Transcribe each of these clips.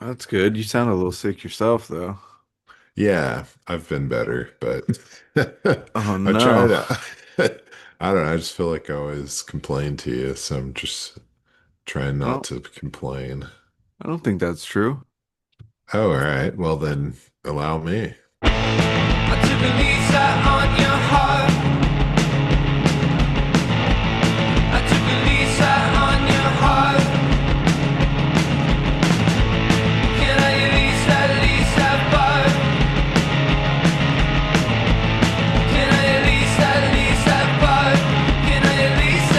That's good. You sound a little sick yourself, though. Yeah, I've been better, but Oh I try no. to. I don't know. I just feel like I always complain to you, so I'm just trying I not don't to complain. I don't think that's true. Oh, all right. Well, then allow me. I took a lease out on your heart. I took a lease out on your heart. Can I at least have fun? Can I at least have fun? Can I at least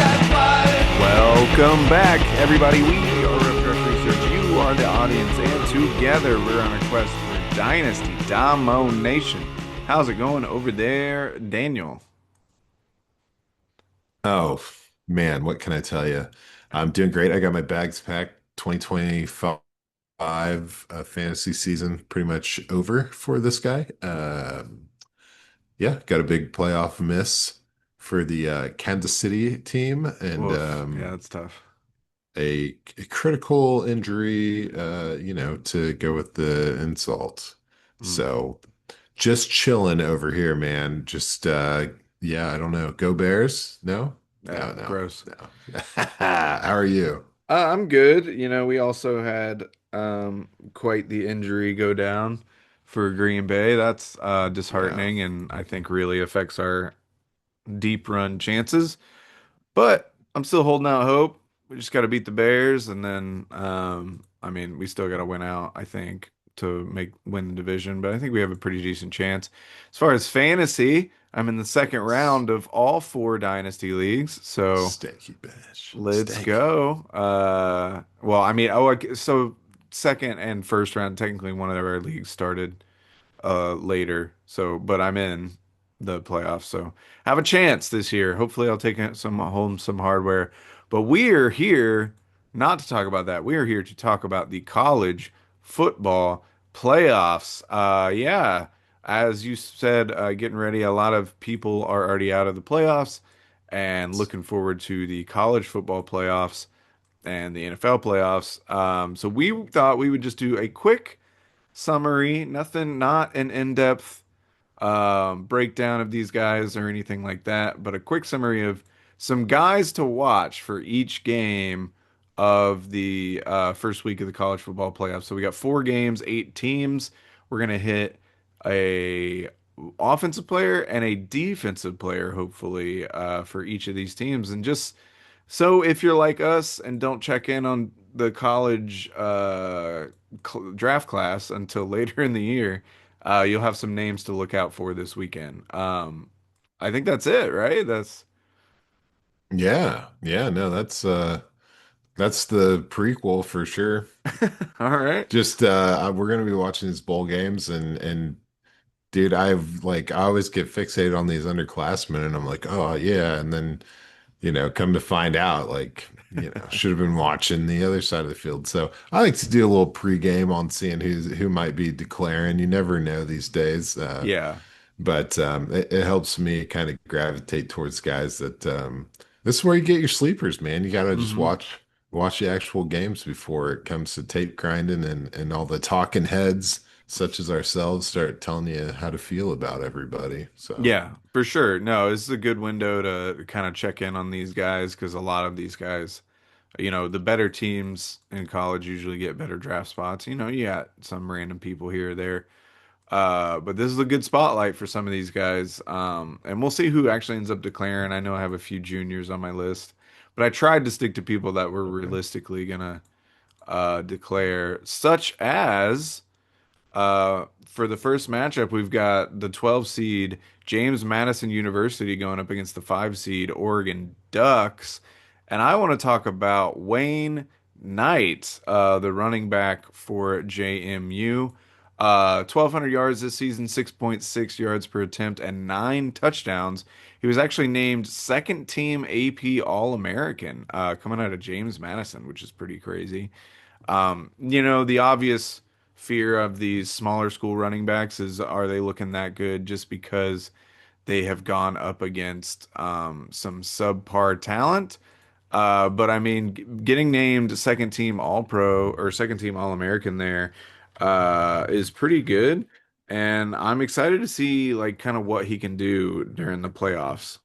have fun? Welcome back, everybody. We are Rough Draft Research. You are the audience, and together we're on a quest for Dynasty Domination. How's it going over there, Daniel? Oh, man, what can I tell you? I'm doing great. I got my bags packed. 2025 fantasy season pretty much over for this guy. Yeah, got a big playoff miss for the Kansas City team and Woof. Yeah, that's tough. a critical injury, to go with the insult. Mm. So just chilling over here, man. Just yeah, I don't know. Go Bears? No? Yeah, No, no, gross. no. How are you? I'm good. We also had quite the injury go down for Green Bay. That's Yeah. disheartening and I think really affects our deep run chances. But I'm still holding out hope. We just got to beat the Bears, and then I mean, we still got to win out, I think, to make win the division. But I think we have a pretty decent chance. As far as fantasy, I'm in the second Nice. round of all four dynasty leagues, so Stanky bitch. let's Stanky. go. Well, I mean, so second and first round, technically one of our leagues started later. So, but I'm in the playoffs, so have a chance this year. Hopefully, I'll take some home some hardware. But we are here not to talk about that. We are here to talk about the college football playoffs. Yeah, as you said, getting ready. A lot of people are already out of the playoffs and looking forward to the college football playoffs and the NFL playoffs. So we thought we would just do a quick summary, nothing, not an in-depth breakdown of these guys or anything like that, but a quick summary of some guys to watch for each game of the first week of the college football playoffs. So we got four games, eight teams. We're gonna hit a offensive player and a defensive player, hopefully, for each of these teams, and just so if you're like us and don't check in on the college draft class until later in the year, you'll have some names to look out for this weekend. I think that's it, right? That's Yeah. Yeah, no, that's the prequel for sure. all right. Just we're gonna be watching these bowl games and dude, I always get fixated on these underclassmen and I'm like, oh yeah, and then come to find out, like, should have been watching the other side of the field. So I like to do a little pregame on seeing who might be declaring. You never know these days. Yeah. But it helps me kind of gravitate towards guys that this is where you get your sleepers, man. You gotta just Hmm. watch the actual games before it comes to tape grinding and all the talking heads such as ourselves start telling you how to feel about everybody. So Yeah, for sure. No, this is a good window to kind of check in on these guys because a lot of these guys, the better teams in college usually get better draft spots. You got some random people here or there. But this is a good spotlight for some of these guys. And we'll see who actually ends up declaring. I know I have a few juniors on my list, but I tried to stick to people that were okay. realistically gonna declare, such as for the first matchup, we've got the 12 seed James Madison University going up against the 5 seed Oregon Ducks. And I want to talk about Wayne Knight, the running back for JMU. 1,200 yards this season, 6.6 yards per attempt, and nine touchdowns. He was actually named second team AP All-American coming out of James Madison, which is pretty crazy. The obvious fear of these smaller school running backs is, are they looking that good just because they have gone up against some subpar talent? But I mean, getting named second team All Pro or second team All American there is pretty good. And I'm excited to see like kind of what he can do during the playoffs.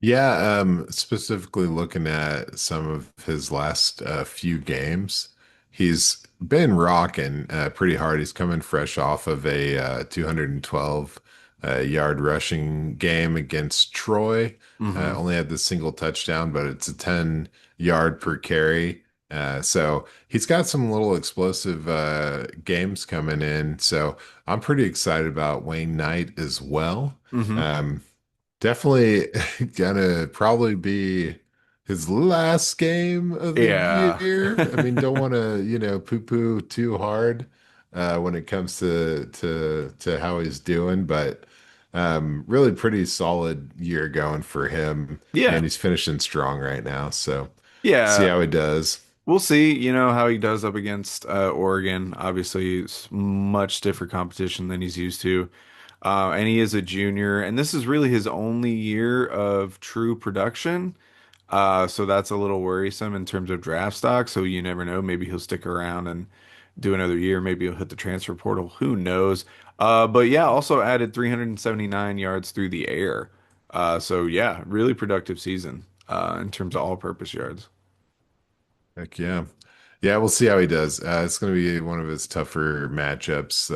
Yeah, specifically looking at some of his last few games, he's been rocking pretty hard. He's coming fresh off of a 212 yard rushing game against Troy. Hmm. Only had the single touchdown, but it's a 10-yard per carry. So he's got some little explosive games coming in. So I'm pretty excited about Wayne Knight as well. Hmm. Um, Definitely gonna probably be his last game of the Yeah. year. I mean, don't want to, poo-poo too hard when it comes to how he's doing, but really pretty solid year going for him, Yeah. and he's finishing strong right now. So see Yeah. how he does. We'll see, how he does up against Oregon. Obviously, it's much different competition than he's used to. And he is a junior, and this is really his only year of true production. So that's a little worrisome in terms of draft stock. So you never know. Maybe he'll stick around and do another year. Maybe he'll hit the transfer portal. Who knows? But yeah, also added 379 yards through the air. So yeah, really productive season in terms of all-purpose yards. Heck yeah. Yeah, we'll see how he does. It's going to be one of his tougher matchups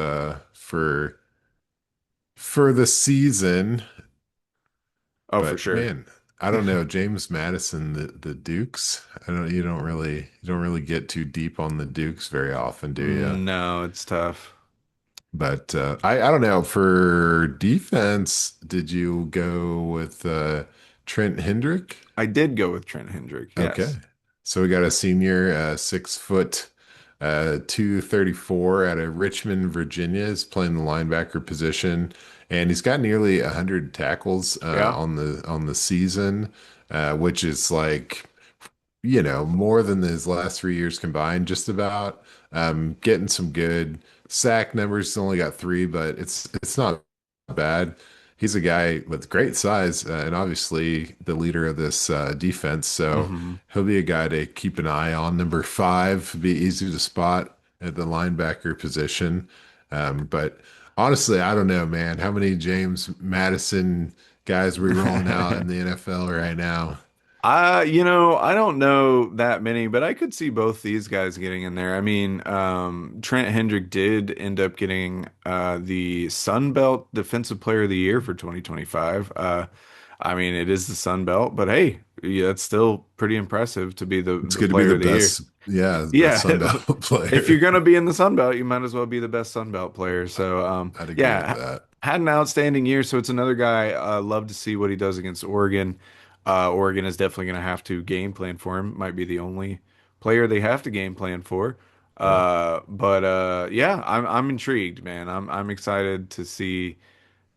for the season. Oh, for But sure. man, I don't know. James Madison, the Dukes. I don't. You don't really get too deep on the Dukes very often, do you? No, it's tough. But I don't know. For defense, did you go with Trent Hendrick? I did go with Trent Hendrick. Okay. Yes. So we got a senior, 6 foot, 234 out of Richmond, Virginia, is playing the linebacker position, and he's got nearly 100 tackles Yeah. on the season, which is like more than his last 3 years combined, just about. Getting some good sack numbers. He's only got three, but it's not bad. He's a guy with great size and obviously the leader of this defense. So Hmm. he'll be a guy to keep an eye on. Number five, be easy to spot at the linebacker position. But honestly, I don't know, man. How many James Madison guys we rolling out in the NFL right now? I don't know that many, but I could see both these guys getting in there. I mean, Trent Hendrick did end up getting the Sun Belt Defensive Player of the Year for 2025. I mean, it is the Sun Belt, but hey, yeah, it's still pretty impressive to be the It's the good to be Player the of the Year. best, yeah, the best Yeah, Sun Belt if you're player. gonna be in the Sun Belt, you might as well be the best Sun Belt player. So, I'd agree with yeah, that. had an outstanding year. So it's another guy. Love to see what he does against Oregon. Oregon is definitely gonna have to game plan for him. Might be the only player they have to game plan for. Yeah, But yeah, I'm intrigued, man. I'm excited to see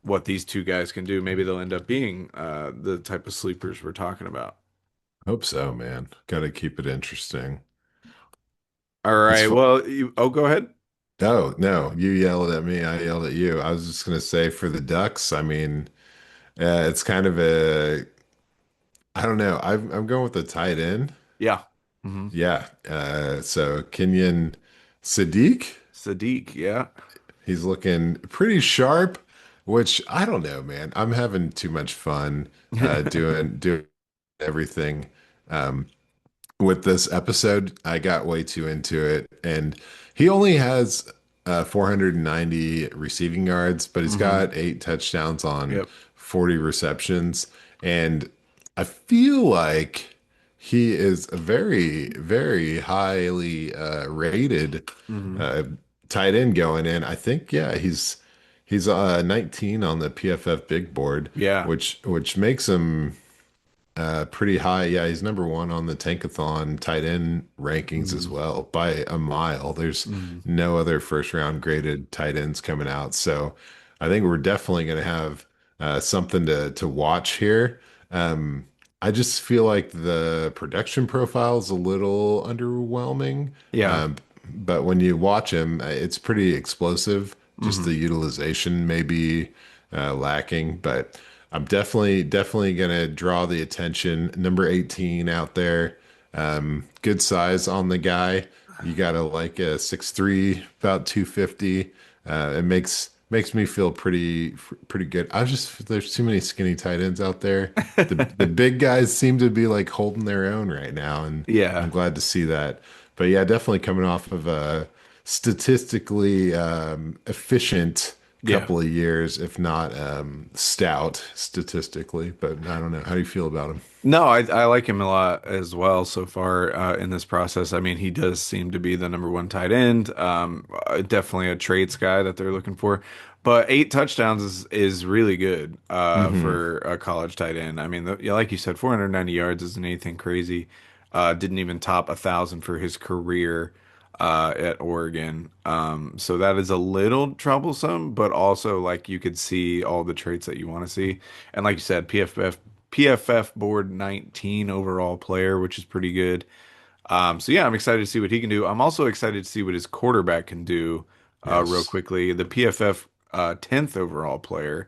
what these two guys can do. Maybe they'll end up being the type of sleepers we're talking about. hope so, man. Got to keep it interesting. All As right. far, Well, go ahead. no, no, you yelled at me, I yelled at you. I was just gonna say for the Ducks, I mean, it's kind of I don't know. I'm going with the tight end. Yeah. Hmm. Yeah. So Kenyon Sadiq, Sadiq. Yeah. he's looking pretty sharp, which I don't know, man. I'm having too much fun doing everything. Um, with this episode. I got way too into it, and he only has 490 receiving yards, but he's Hmm. got 8 touchdowns on Yep. 40 receptions, and I feel like he is a very, very highly rated Hmm. uh, tight end going in. I think, yeah, he's 19 on the PFF big board, Yeah. which makes him pretty high. Yeah, he's number one on the Tankathon tight end rankings as Hmm. well by a mile. There's Hmm. no other first round graded tight ends coming out. So I think we're definitely going to have something to watch here. Um, I just feel like the production profile is a little underwhelming. Yeah. Um, but when you watch him, it's pretty explosive. Just Hmm. the utilization may be lacking, but I'm definitely gonna draw the attention. Number 18 out there. Good size on the guy. You gotta like a 6'3", about 250. It makes me feel pretty good. I just there's too many skinny tight ends out there. The big guys seem to be like holding their own right now, and I'm Yeah. glad to see that. But yeah, definitely coming off of a statistically efficient Yeah. couple of years, if not stout statistically. But I don't know. How do you feel about him? No, I like him a lot as well so far in this process. I mean, he does seem to be the number one tight end. Definitely a traits guy that they're looking for. But 8 touchdowns is really good Hmm. for a college tight end. I mean, yeah, like you said, 490 yards isn't anything crazy. Didn't even top 1,000 for his career at Oregon. So that is a little troublesome, but also like you could see all the traits that you want to see. And like you said, PFF board 19 overall player, which is pretty good. So yeah, I'm excited to see what he can do. I'm also excited to see what his quarterback can do real Yes. quickly. The PFF 10th overall player,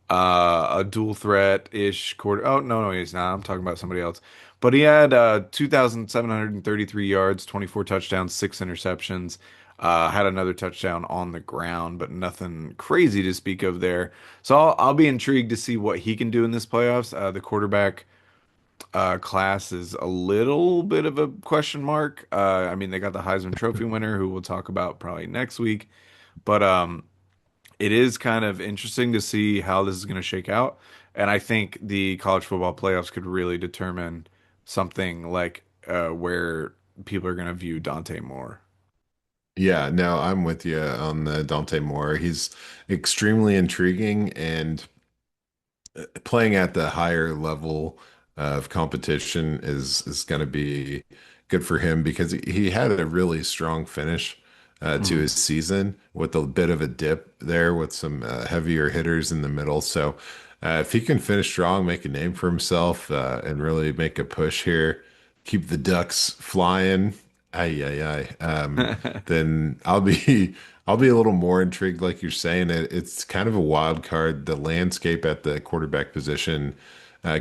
a dual threat ish quarter. Oh, no, he's not. I'm talking about somebody else. But he had 2,733 yards, 24 touchdowns, 6 interceptions. Had another touchdown on the ground, but nothing crazy to speak of there. So I'll be intrigued to see what he can do in this playoffs. The quarterback class is a little bit of a question mark. I mean, they got the Heisman Trophy winner, who we'll talk about probably next week. But it is kind of interesting to see how this is going to shake out. And I think the college football playoffs could really determine something like where people are going to view Dante Moore. Yeah, no, I'm with you on the Dante Moore. He's extremely intriguing, and playing at the higher level of competition is going to be good for him because he had a really strong finish to Mhm. his season with a bit of a dip there with some heavier hitters in the middle. So if he can finish strong, make a name for himself, and really make a push here, keep the Ducks flying, ay ay ay, then I'll be a little more intrigued, like you're saying. It's kind of a wild card. The landscape at the quarterback position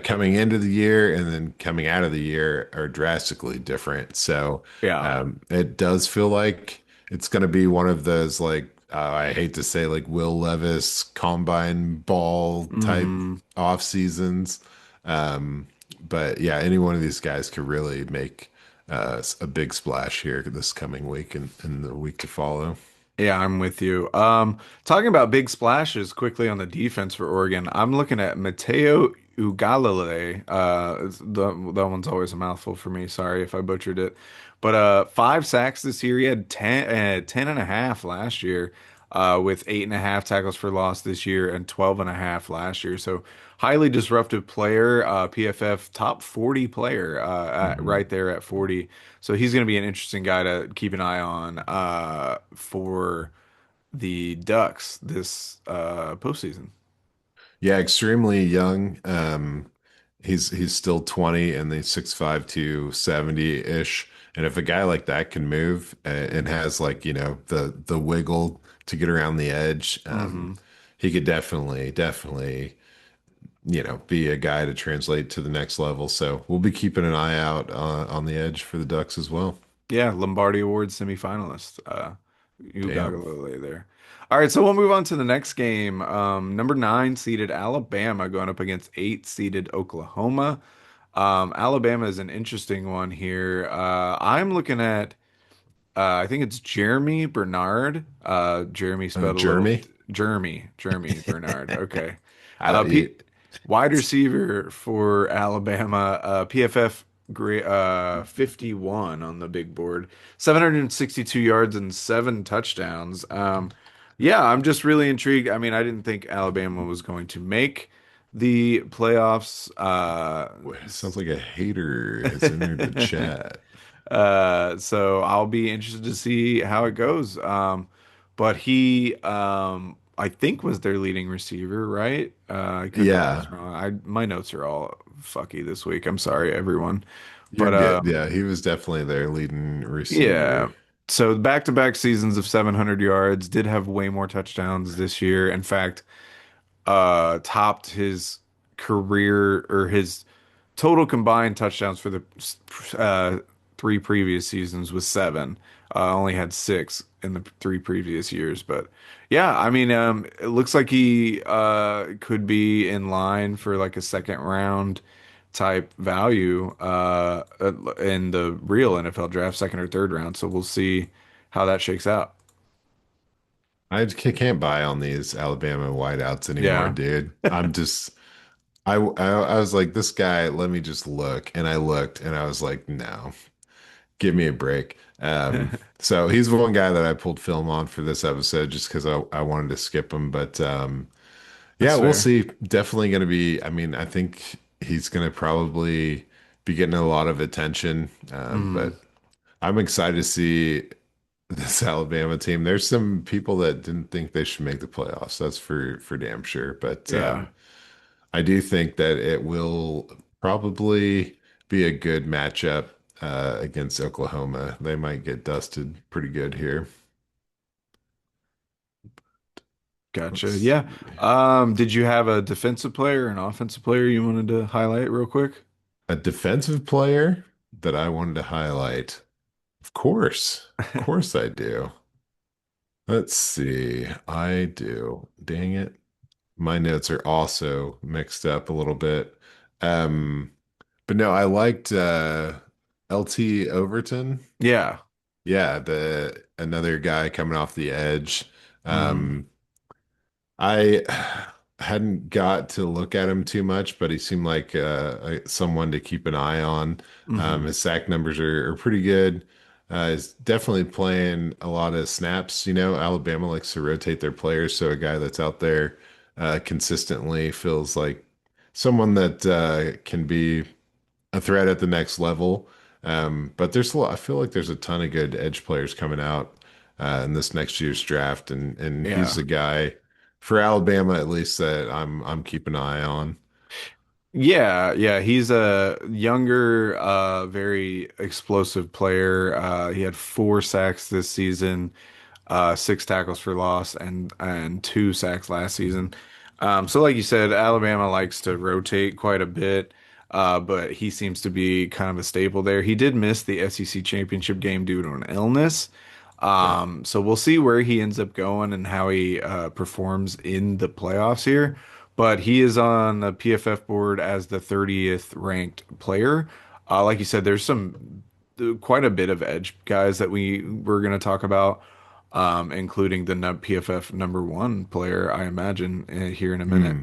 coming into the year and then coming out of the year are drastically different. So Yeah. it does feel like it's going to be one of those like I hate to say like Will Levis combine ball type Hmm. off seasons. Um, but yeah, any one of these guys could really make a big splash here this coming week and the week to follow. Yeah, I'm with you. Talking about big splashes quickly on the defense for Oregon, I'm looking at Mateo Ugalele. That one's always a mouthful for me. Sorry if I butchered it. But 5 sacks this year. He had 10 and a half last year, with 8.5 tackles for loss this year and 12 and a half last year. So highly disruptive player, PFF top 40 player, Mhm. right there at 40. So he's going to be an interesting guy to keep an eye on for the Ducks this postseason. Yeah, extremely young. He's still 20 and he's 6'5" to 70-ish. And if a guy like that can move and has like, the wiggle to get around the edge, Hmm. he could definitely, be a guy to translate to the next level. So we'll be keeping an eye out on the edge for the Ducks as well. Yeah, Lombardi Award semifinalist. Damn. Ugalele there. All right, so we'll move on to the next game. Number 9 seeded Alabama going up against 8 seeded Oklahoma. Alabama is an interesting one here. I'm looking at I think it's Jeremy Bernard. Jeremy spelled a little Jeremy? Jeremy Bernard. Okay. I don't, you, Pete, wide receiver for Alabama. PFF 51 on the big board. 762 yards and 7 touchdowns. Yeah, I'm just really intrigued. I mean, I didn't think Alabama was going to make the playoffs. sounds like a hater has entered the chat. So I'll be interested to see how it goes. But he, I think, was their leading receiver, right? I could have this Yeah. wrong. My notes are all fucky this week. I'm sorry, everyone. You're But good. Yeah, he was definitely their leading yeah. receiver. So back-to-back seasons of 700 yards, did have way more touchdowns this year. In fact, topped his career or his total combined touchdowns for the uh, three previous seasons was seven. Only had six in the three previous years, but yeah, I mean, it looks like he could be in line for like a second round type value in the real NFL draft, second or third round. So we'll see how that shakes out. Can't buy on these Alabama wideouts anymore, Yeah. dude. I was like, this guy, let me just look. And I looked and I was like, no, give me a break. So he's one guy that I pulled film on for this episode just because I wanted to skip him. But yeah, That's we'll fair. see. Definitely going to be, I mean, I think he's going to probably be getting a lot of attention. Mm, But I'm excited to see this Alabama team. There's some people that didn't think they should make the playoffs. That's for damn sure. But yeah. I do think that it will probably be a good matchup against Oklahoma. They might get dusted pretty good here. Gotcha. Let's Yeah. see. Did you have a defensive player, an offensive player you wanted to highlight real quick? A defensive player that I wanted to highlight. Of course. Of course I do. Let's see. I do. Dang it. My notes are also mixed up a little bit. Um, but no, I liked LT Overton. Yeah. Yeah, the another guy coming off the edge. Hmm. Um, I hadn't got to look at him too much, but he seemed like someone to keep an eye on. Hmm. His sack numbers are pretty good. He's definitely playing a lot of snaps. You know, Alabama likes to rotate their players, so a guy that's out there consistently feels like someone that can be a threat at the next level. But there's a lot, I feel like there's a ton of good edge players coming out in this next year's draft, and he's Yeah. the guy for Alabama at least that I'm keeping an eye on. Yeah, yeah, he's a younger, very explosive player. He had four sacks this season, six tackles for loss, and two sacks last season. So, like you said, Alabama likes to rotate quite a bit, but he seems to be kind of a staple there. He did miss the SEC championship game due to an illness. Yeah. So we'll see where he ends up going and how he performs in the playoffs here. But he is on the PFF board as the 30th ranked player. Like you said, there's some quite a bit of edge guys that we're going to talk about, including the PFF number one player, I imagine, here in a minute.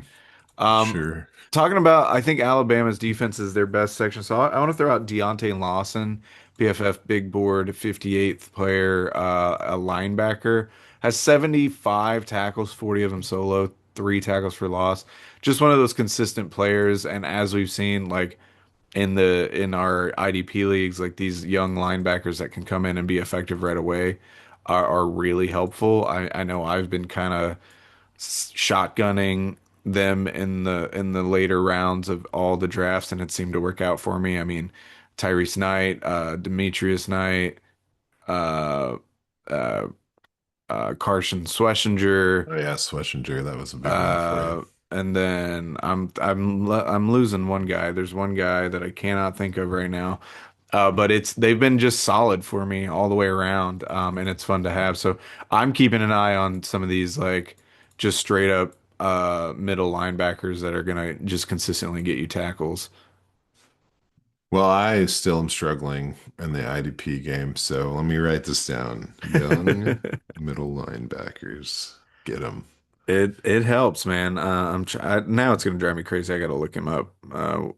Hmm. Um, Sure. Talking about, I think Alabama's defense is their best section. So I want to throw out Deontay Lawson, PFF big board, 58th player, a linebacker, has 75 tackles, 40 of them solo, three tackles for loss. Just one of those consistent players. And as we've seen, like in our IDP leagues, like these young linebackers that can come in and be effective right away are really helpful. I know I've been kind of shotgunning them in the later rounds of all the drafts, and it seemed to work out for me. I mean, Tyrese Knight, Demetrius Knight, uh, uh, Carson Sweshinger, Oh yeah, Schlesinger, that was a big one for you. uh, and then I'm losing one guy. There's one guy that I cannot think of right now. But they've been just solid for me all the way around, and it's fun to have. So I'm keeping an eye on some of these like just straight up middle linebackers that are gonna just consistently get you tackles. Well, I still am struggling in the IDP game, so let me write this down. Young middle linebackers. Get them. It helps, man. Now it's gonna drive me crazy. I gotta look him up.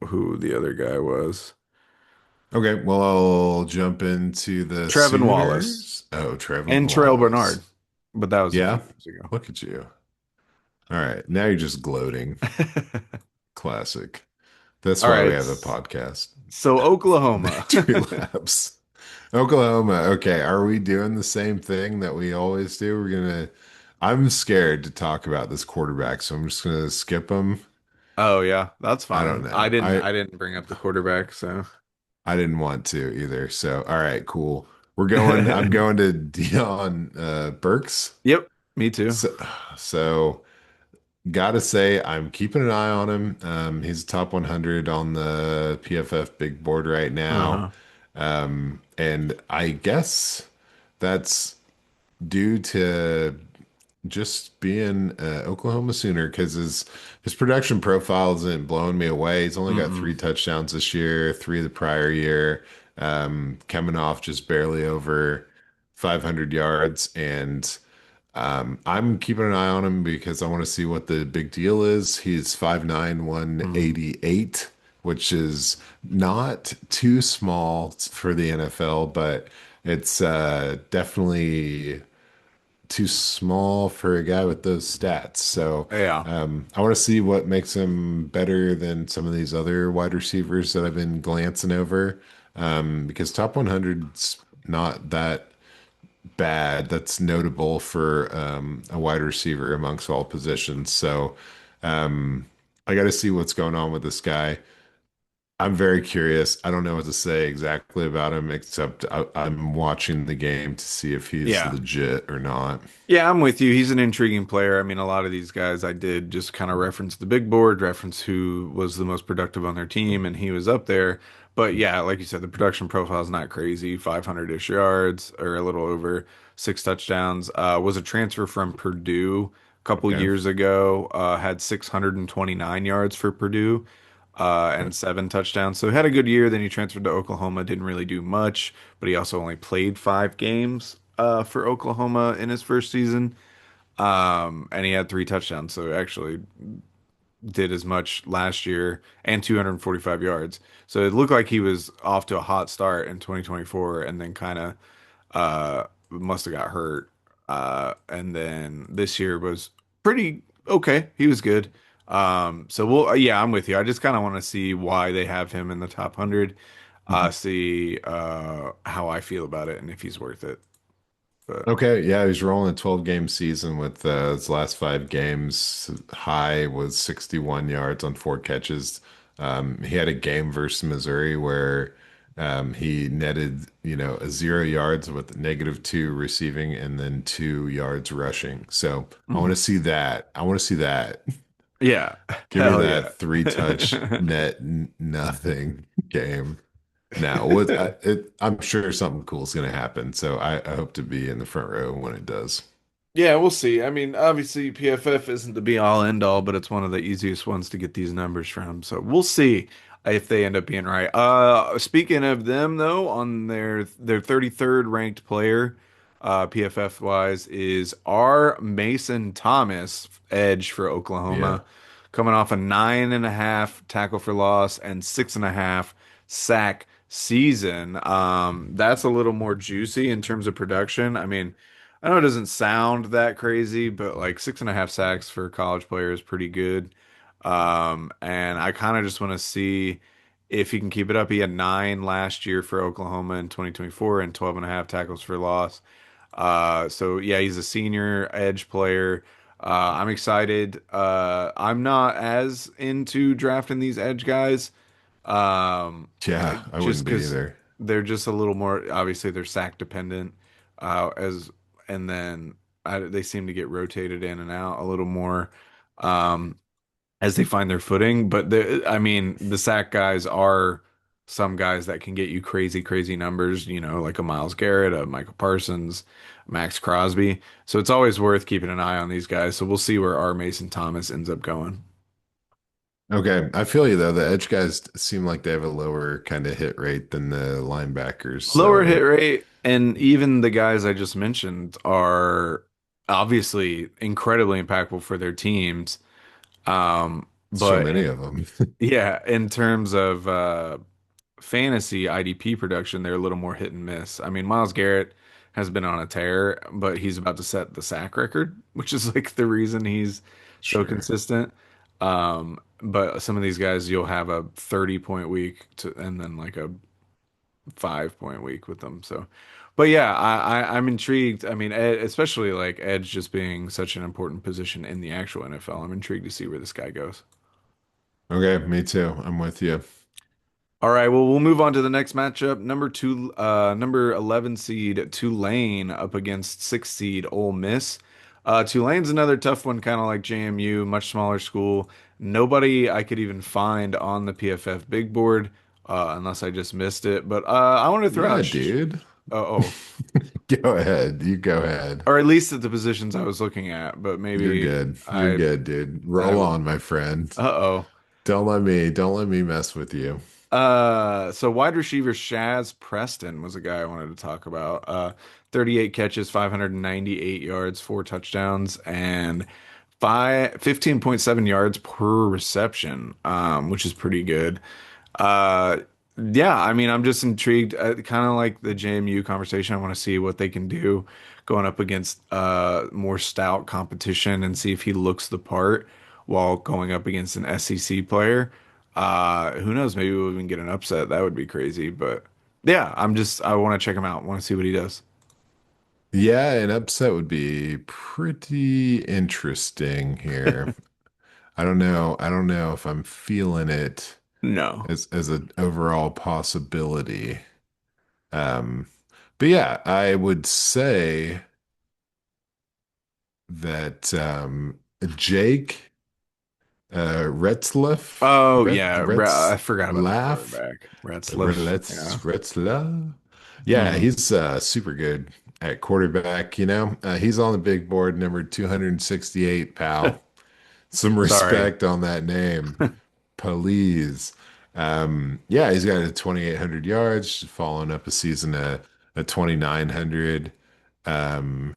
Who the other guy was? Okay, well, I'll jump into the Trevin Wallace Sooners. Oh, Trevin and Terrell Wallace. Bernard, but that was a few Yeah, years ago. look at you. All right, now you're just gloating. Classic. That's All why we right. have a podcast. So Oklahoma. Victory laps. Oklahoma. Okay, are we doing the same thing that we always do? I'm scared to talk about this quarterback, so I'm just gonna skip him. Oh yeah, that's I don't fine. I know. didn't I didn't bring up the quarterback, so I didn't want to either. So, all right, cool. I'm going to Dion Burks. yep, me too. So, so Gotta say, I'm keeping an eye on him. He's top 100 on the PFF big board right now. Uh-huh. And I guess that's due to just being Oklahoma Sooner because his production profile isn't blowing me away. He's only got Mm-mm. 3 touchdowns this year, three the prior year, coming off just barely over 500 yards. And I'm keeping an eye on him because I want to see what the big deal is. He's 5'9", Mm. 188, which is not too small for the NFL, but it's definitely too small for a guy with those stats. So Yeah. I want to see what makes him better than some of these other wide receivers that I've been glancing over. Because top 100's not that bad. That's notable for a wide receiver amongst all positions. So um, I got to see what's going on with this guy. I'm very curious. I don't know what to say exactly about him, except I'm watching the game to see if he's Yeah. legit or not. Yeah, I'm with you. He's an intriguing player. I mean, a lot of these guys I did just kind of reference the big board, reference who was the most productive on their team, and he was up there. But yeah, like you said, the production profile is not crazy. 500-ish yards or a little over, 6 touchdowns. Was a transfer from Purdue a couple Okay. years ago. Had 629 yards for Purdue, and 7 touchdowns. So he had a good year. Then he transferred to Oklahoma. Didn't really do much, but he also only played 5 games for Oklahoma in his first season. And he had 3 touchdowns. So actually did as much last year and 245 yards. So it looked like he was off to a hot start in 2024 and then kind of must have got hurt. And then this year was pretty okay. He was good. So yeah, I'm with you. I just kind of want to see why they have him in the top 100. See how I feel about it and if he's worth it. But Okay, yeah, he's rolling a 12 game season with his last 5 games. High was 61 yards on 4 catches. He had a game versus Missouri where he netted, a 0 yards with -2 receiving and then 2 yards rushing. So I want to mhm. see that. I want to see that. Yeah, Give me hell yeah. that 3 touch net nothing game. Now, what I'm sure something cool is going to happen, so I hope to be in the front row when it does. Yeah, we'll see. I mean, obviously PFF isn't the be all end all, but it's one of the easiest ones to get these numbers from. So we'll see if they end up being right. Speaking of them though, on their 33rd ranked player, PFF wise, is R. Mason Thomas, edge for Yeah. Oklahoma, coming off a 9.5 tackle for loss and 6.5 sack season. That's a little more juicy in terms of production. I mean, I know it doesn't sound that crazy, but like 6.5 sacks for a college player is pretty good. And I kind of just want to see if he can keep it up. He had 9 last year for Oklahoma in 2024 and 12.5 tackles for loss. So yeah, he's a senior edge player. I'm excited. I'm not as into drafting these edge guys. Yeah, I Just wouldn't be because either. they're just a little more obviously they're sack dependent, as and then they seem to get rotated in and out a little more um, as they find their footing. But I mean, the sack guys are some guys that can get you crazy, crazy numbers. Like a Miles Garrett, a Michael Parsons, Max Crosby. So it's always worth keeping an eye on these guys. So we'll see where R. Mason Thomas ends up going. Okay, I feel you though. The edge guys seem like they have a lower kind of hit rate than the linebackers. Lower hit So rate, and even the guys I just mentioned are obviously incredibly impactful for their teams. so But many of them. yeah, in terms of fantasy IDP production, they're a little more hit and miss. I mean, Miles Garrett has been on a tear, but he's about to set the sack record, which is like the reason he's so Sure. consistent. But some of these guys, you'll have a 30-point week and then like a 5-point week with them. So, but yeah, I'm intrigued. I mean, especially like edge just being such an important position in the actual NFL. I'm intrigued to see where this guy goes. Okay, me too. I'm with you. All right, well, we'll move on to the next matchup. Number 11 seed Tulane up against 6 seed Ole Miss. Tulane's another tough one, kind of like JMU, much smaller school. Nobody I could even find on the PFF big board, unless I just missed it. But I want to throw Yeah, out, dude. oh, Go ahead. You go ahead. or at least at the positions I was looking at. But You're maybe good. You're I, good, dude. I, Roll on, my friend. uh-oh. Don't let me mess with you. So wide receiver Shaz Preston was a guy I wanted to talk about. 38 catches, 598 yards, four touchdowns, and 15.7 yards per reception, which is pretty good. Uh, yeah, I mean, I'm just intrigued, kind of like the JMU conversation. I want to see what they can do going up against more stout competition and see if he looks the part while going up against an SEC player. Who knows? Maybe we'll even get an upset. That would be crazy. But yeah, I want to check him out. Want to see what he does. Yeah, an upset would be pretty interesting here. I don't know. I don't know if I'm feeling it No. as an overall possibility. Um, but yeah, I would say that Jake Retzlaff, Oh Ret yeah, I forgot about the Retzlaff, quarterback, Retzliff. Yeah. Retzlaff. Yeah, Hmm. he's super good at quarterback. He's on the big board, number 268, pal. Some Sorry. respect on that name, please. Yeah, he's got a 2,800 yards, following up a season at 2,900. Um,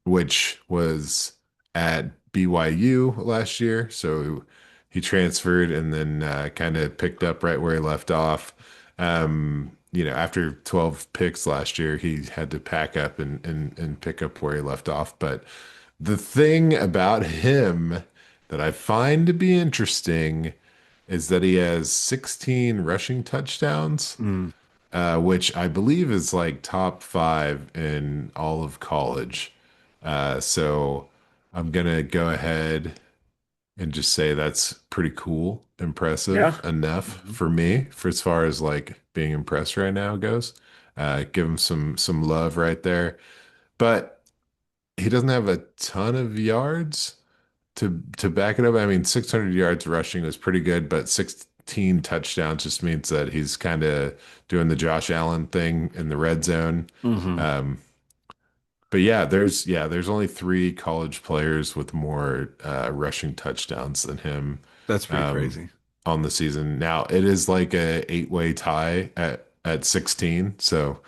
which was at BYU last year. So he transferred and then kind of picked up right where he left off. After 12 picks last year, he had to pack up and pick up where he left off. But the thing about him that I find to be interesting is that he has 16 rushing touchdowns, Mm. which I believe is like top five in all of college. So I'm gonna go ahead and just say that's pretty cool, Yeah. impressive enough Mhm. for me for as far as like being impressed right now goes. Give him some love right there. But he doesn't have a ton of yards to back it up. I mean, 600 yards rushing was pretty good, but 16 touchdowns just means that he's kind of doing the Josh Allen thing in the red zone. Hmm. Um, but there's only three college players with more rushing touchdowns than him That's pretty um, crazy. on the season. Now it is like a eight-way tie at 16, so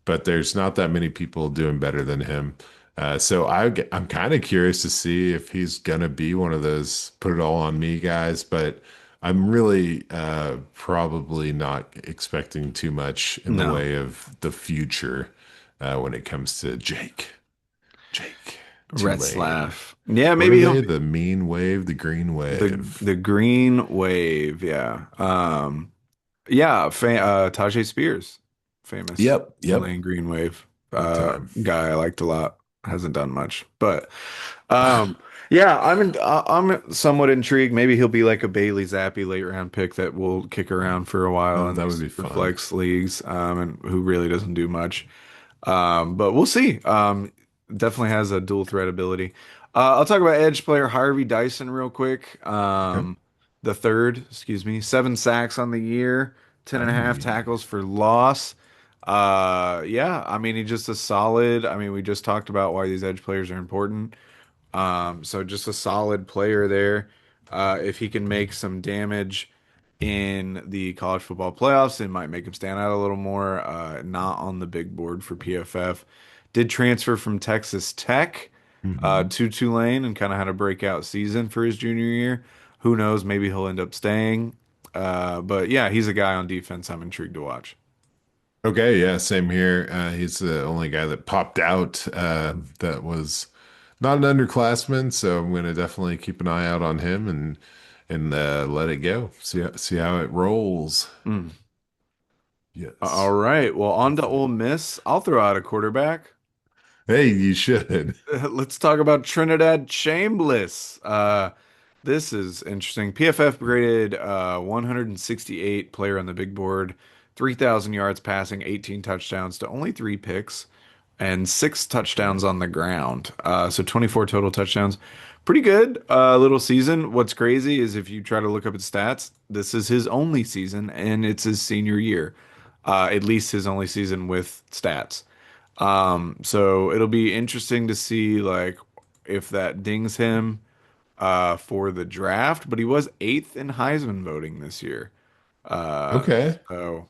but there's not that many people doing better than him. I'm kind of curious to see if he's gonna be one of those put it all on me guys, but I'm really probably not expecting too much in the No. way of the future when it comes to Jake Tulane. Retzlaff. Yeah, What are maybe he'll they? be The mean wave, the green wave. the green wave. Yeah. Yeah, Tajay Spears, famous Yep, yep, Tulane Green Wave big time. guy I liked a lot. Hasn't done much, but um, yeah, I'm somewhat intrigued. Maybe he'll be like a Bailey Zappi late round pick that will kick around for a while Oh, in that these would be super fun. flex leagues, and who really doesn't do much. But we'll see. Definitely has a dual threat ability. I'll talk about edge player Harvey Dyson real quick. Okay. The third, excuse me, 7 sacks on the year, 10.5 Aye. tackles for loss. Yeah, I mean, he's just a solid. I mean, we just talked about why these edge players are important. So just a solid player there. If he can make some damage in the college football playoffs, it might make him stand out a little more. Not on the big board for PFF. Did transfer from Texas Tech Hmm. to Tulane and kind of had a breakout season for his junior year. Who knows? Maybe he'll end up staying. But yeah, he's a guy on defense I'm intrigued to watch. Okay, yeah, same here. He's the only guy that popped out that was not an underclassman, so I'm going to definitely keep an eye out on him and let it go. See how it rolls. Mm. All Yes, right. Well, on to Ole definitely. Miss. I'll throw out a quarterback. Hey, you should. Let's talk about Trinidad Chambliss. This is interesting. PFF graded 168 player on the big board, 3,000 yards passing, 18 touchdowns to only three picks. and 6 touchdowns on the ground. So 24 total touchdowns. Pretty good little season. What's crazy is if you try to look up his stats, this is his only season and it's his senior year. At least his only season with stats. So it'll be interesting to see like if that dings him for the draft, but he was eighth in Heisman voting this year. Okay. So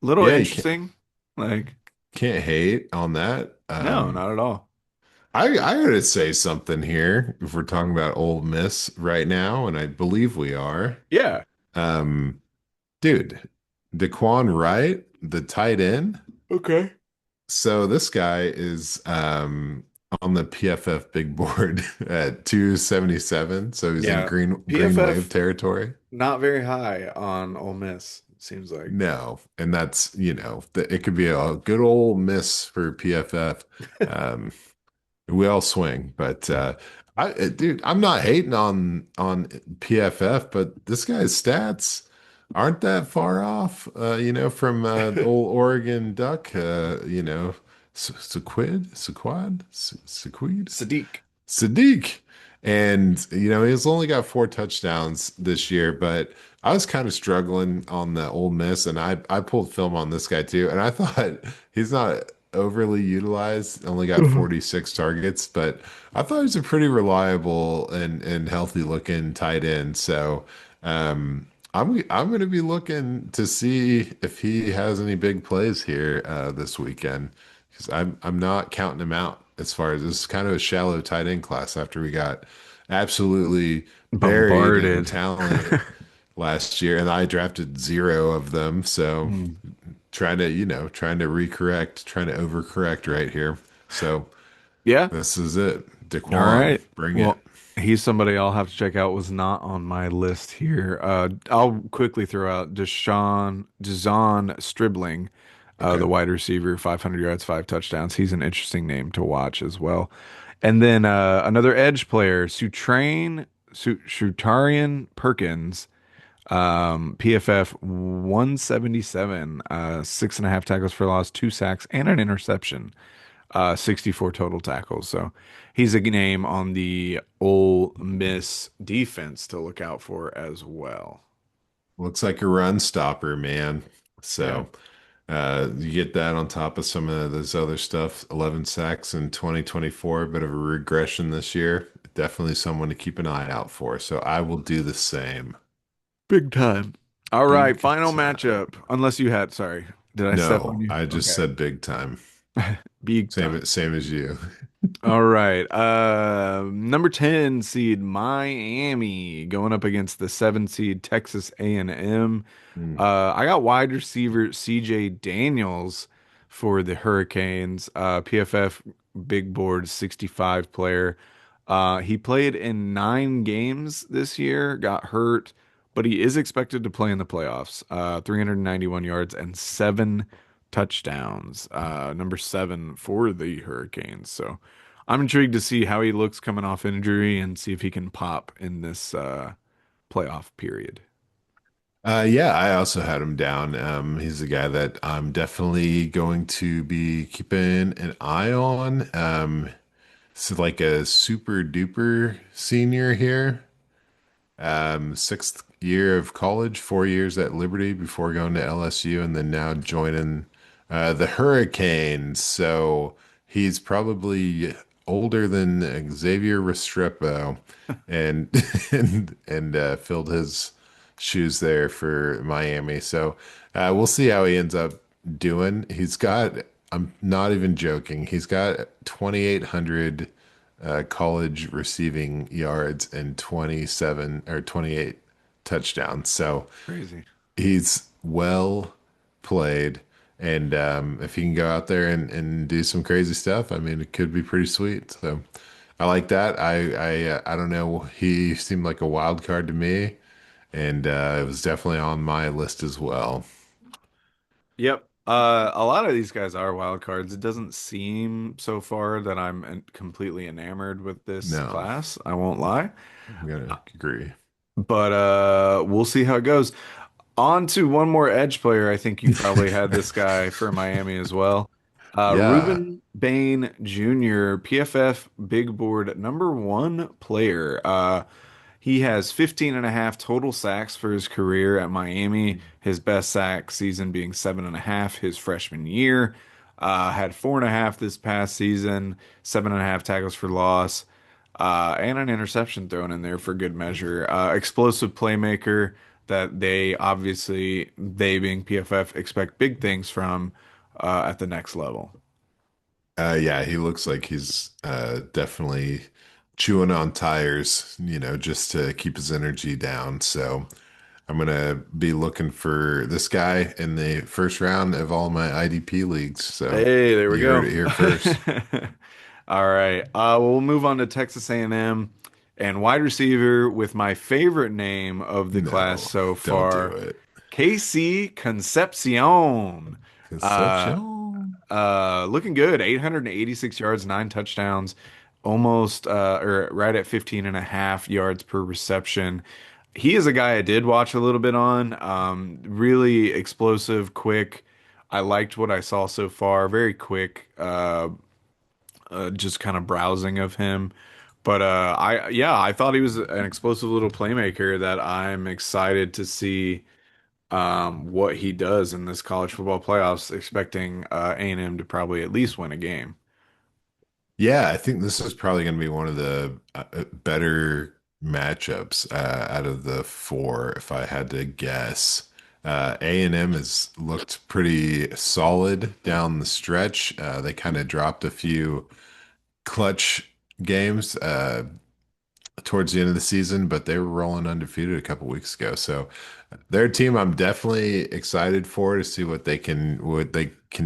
little Yeah, you can't interesting. Like, can't hate on that. no, not at all. I gotta say something here if we're talking about Ole Miss right now, and I believe we are. Yeah. Um, dude, Daquan Wright, the tight end. Okay. So this guy is on the PFF big board at 277. So he's in Yeah. green wave PFF territory. not very high on Ole Miss, it seems like. No, and that's, it could be a good old miss for PFF. Um, we all swing, but dude, I'm not hating on PFF, but this guy's stats aren't that far off, from the old Oregon Duck, Sequid. Sadiq. Sadiq. And, he's only got 4 touchdowns this year, but I was kind of struggling on the Ole Miss, and I pulled film on this guy too. And I thought he's not overly utilized, only got 46 targets, but I thought he was a pretty reliable and healthy looking tight end. So, I'm going to be looking to see if he has any big plays here this weekend because I'm not counting him out as far as this is kind of a shallow tight end class after we got absolutely buried in Bombarded. talent last year, and I drafted zero of them. So Hmm. trying to recorrect, trying to overcorrect right here. So Yeah. this is it. All Daquan, right. bring it. Well, he's somebody I'll have to check out. Was not on my list here. I'll quickly throw out Dazon Stribling, Okay. the wide receiver, 500 yards, 5 touchdowns. He's an interesting name to watch as well. And then another edge player, Sutarian Perkins, PFF 177, 6.5 tackles for loss, 2 sacks, and an interception. 64 total tackles. So he's a name on the Ole Miss defense to look out for as well. Looks like a run stopper, man. Yeah. So you get that on top of some of this other stuff. 11 sacks in 2024, a bit of a regression this year. Definitely someone to keep an eye out for. So I will do the same. Big time. All right, Big final time. matchup. Unless you had, sorry, did I step on No, you? I just Okay. said big time. Big time. Same as you. All right. Number 10 seed Miami going up against the 7 seed Texas A&M. Hmm. I got wide receiver CJ Daniels for the Hurricanes. PFF big board 65 player. He played in 9 games this year, got hurt, but he is expected to play in the playoffs. 391 yards and 7 touchdowns. Number 7 for the Hurricanes. So I'm intrigued to see how he looks coming off injury and see if he can pop in this playoff period. Yeah, I also had him down. He's a guy that I'm definitely going to be keeping an eye on. So like a super duper senior here. 6th year of college, 4 years at Liberty before going to LSU, and then now joining the Hurricanes. So he's probably older than Xavier Restrepo, and and filled his shoes there for Miami. So we'll see how he ends up doing. He's got, I'm not even joking, he's got 2,800 college receiving yards and 27 or 28 touchdowns. So Crazy. he's well played. And if he can go out there and do some crazy stuff, I mean, it could be pretty sweet. So I like that. I don't know. He seemed like a wild card to me, and it was definitely on my list as well. Yep. A lot of these guys are wild cards. It doesn't seem so far that I'm completely enamored with this No, class. I won't lie. I'm gonna agree. But we'll see how it goes. On to one more edge player. I think you probably had this guy for Miami as well. Yeah. Ruben Bain Jr., PFF Big Board number one player. He has 15 and a half total sacks for his career at Miami. His best sack season being 7.5 his freshman year. Had 4.5 this past season, 7.5 tackles for loss, and an interception thrown in there for good measure. Explosive playmaker that they being PFF, expect big things from at the next level. Yeah, he looks like he's definitely chewing on tires, just to keep his energy down. So I'm gonna be looking for this guy in the first round of all my IDP leagues. So Hey, there we you heard go. it here first. All right. Well, we'll move on to Texas A&M and wide receiver with my favorite name of the class No, so don't do far, it. Casey Concepcion. Uh, Concepcion. Looking good. 886 yards, 9 touchdowns, almost or right at 15 and a half yards per reception. He is a guy I did watch a little bit on. Really explosive, quick. I liked what I saw so far. Very quick, just kind of browsing of him. But I thought he was an explosive little playmaker that I'm excited to see what he does in this college football playoffs, expecting A&M to probably at least win a game. Yeah, I think this is probably going to be one of the better matchups out of the four, if I had to guess. A&M has looked pretty solid down the stretch. They kind of dropped a few clutch games towards the end of the season, but they were rolling undefeated a couple weeks ago. So their team, I'm definitely excited for to see what they can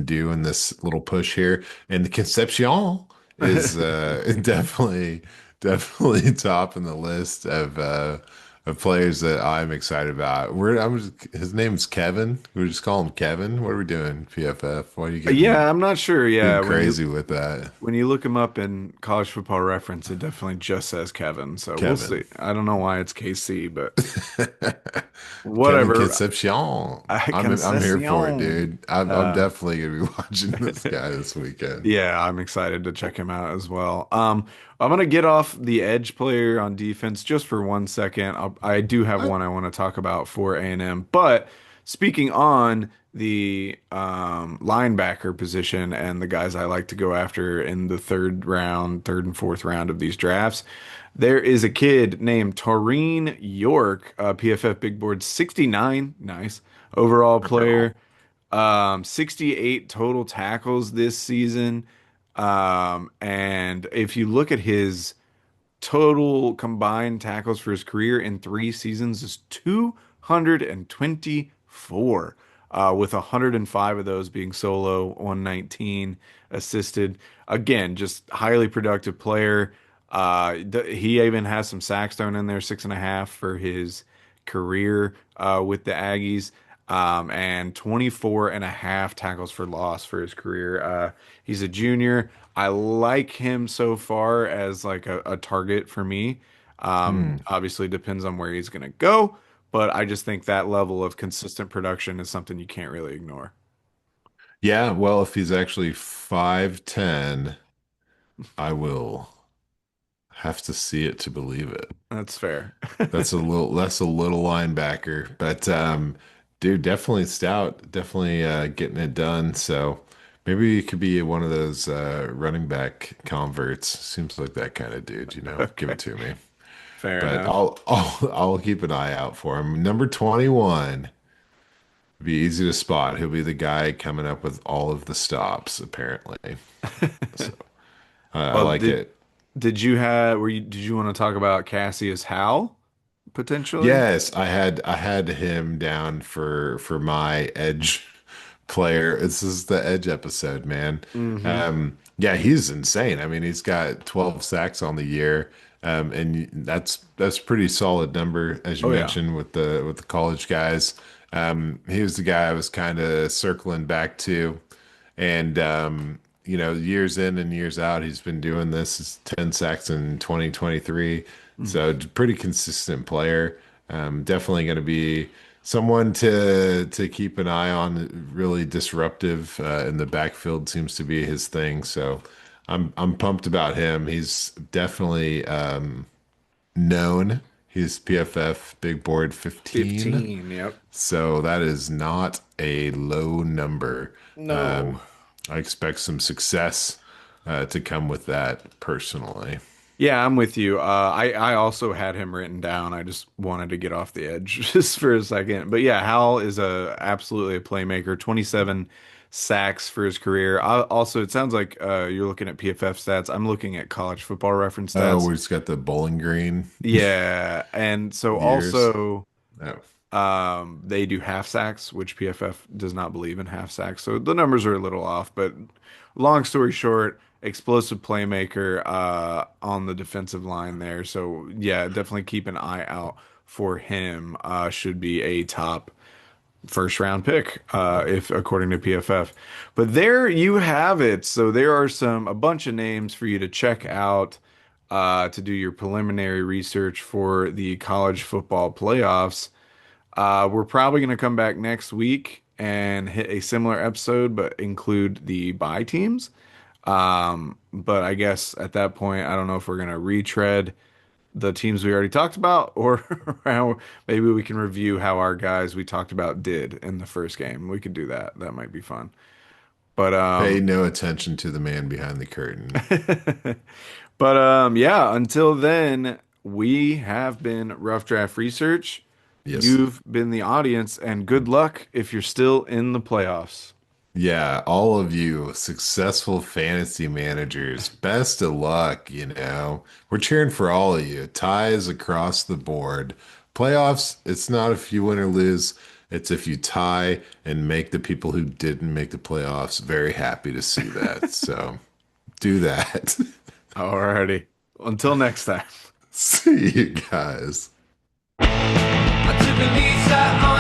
do in this little push here. And the Concepcion is definitely top in the list of players that I'm excited about. His name's Kevin. We just call him Kevin. What are we doing, PFF? Why are you getting Yeah, I'm not sure. Yeah, getting crazy with that, when you look him up in College Football Reference, it definitely just says Kevin. So we'll Kevin? see. I don't know why it's KC, but Kevin whatever. Concepcion. I'm here for it, Concession. dude. I'm Uh, definitely gonna be watching this guy this weekend. Yeah, I'm excited to check him out as well. I'm gonna get off the edge player on defense just for 1 second. I do have I, one I want to talk about for A&M, but speaking on the linebacker position and the guys I like to go after in the third round, third and fourth round of these drafts, there is a kid named Taurine York, PFF Big Board 69, nice overall player. 68 total tackles this season. And if you look at his total combined tackles for his career in 3 seasons is 224, with 105 of those being solo, 119 assisted. Again, just highly productive player. He even has some sacks thrown in there, 6.5 for his career with the Aggies. And 24 and a half tackles for loss for his career. He's a junior. I like him so far as like a target for me. hmm. Obviously depends on where he's going to go, but I just think that level of consistent production is something you can't really ignore. Yeah, well, if he's actually 5'10", I will have to see it to believe it. That's fair. That's a little linebacker, but dude, definitely stout, definitely getting it done. So maybe he could be one of those running back converts. Seems like that kind of dude, Give it Okay, to me. fair But enough. I'll keep an eye out for him. Number 21. Be easy to spot. He'll be the guy coming up with all of the stops, apparently. So I Well, like it. did you have were you did you want to talk about Cassius Howell potentially? Yes, I had him down for my edge player. This is the edge episode, man. Hmm. Yeah, he's insane. I mean, he's got 12 sacks on the year. And that's pretty solid number, as you Oh yeah. mentioned, with the college guys. He was the guy I was kind of circling back to. And years in and years out, he's been doing this. It's 10 sacks in 2023. Mm. So pretty consistent player. Definitely going to be someone to keep an eye on. Really disruptive in the backfield seems to be his thing. So I'm pumped about him. He's definitely known. He's PFF big board 15. 15. Yep. So that is not a low number. No. I expect some success to come with that personally. Yeah, I'm with you. I also had him written down. I just wanted to get off the edge just for a second. But yeah, Hal is a absolutely a playmaker. 27 sacks for his career. Also, it sounds like you're looking at PFF stats. I'm looking at college football reference Oh, stats. we just got the Bowling Green Yeah, and so years. also Oh, they do half sacks, which PFF does not believe in half sacks. So the numbers are a little off, but long story short, explosive playmaker on the defensive line there. So yeah, definitely keep an eye out for him. Should be a top first round pick, if according to PFF. But there you have it. So there are a bunch of names for you to check out to do your preliminary research for the college football playoffs. We're probably going to come back next week and hit a similar episode, but include the bye teams. But I guess at that point, I don't know if we're going to retread the teams we already talked about, or how maybe we can review how our guys we talked about did in the first game. We could do that. That might be fun. But pay no attention to the man behind the curtain. yeah, until then, we have been Rough Draft Research. Yes. You've been the audience, and good luck if you're still in the playoffs. Yeah, all of you successful fantasy managers, best of luck, you know. We're cheering for all of you. Ties across the board. Playoffs, it's not if you win or lose, it's if you tie and make the people who didn't make the playoffs very happy to see that. So do that. Alrighty. Until next time. See you guys. I took a lease out on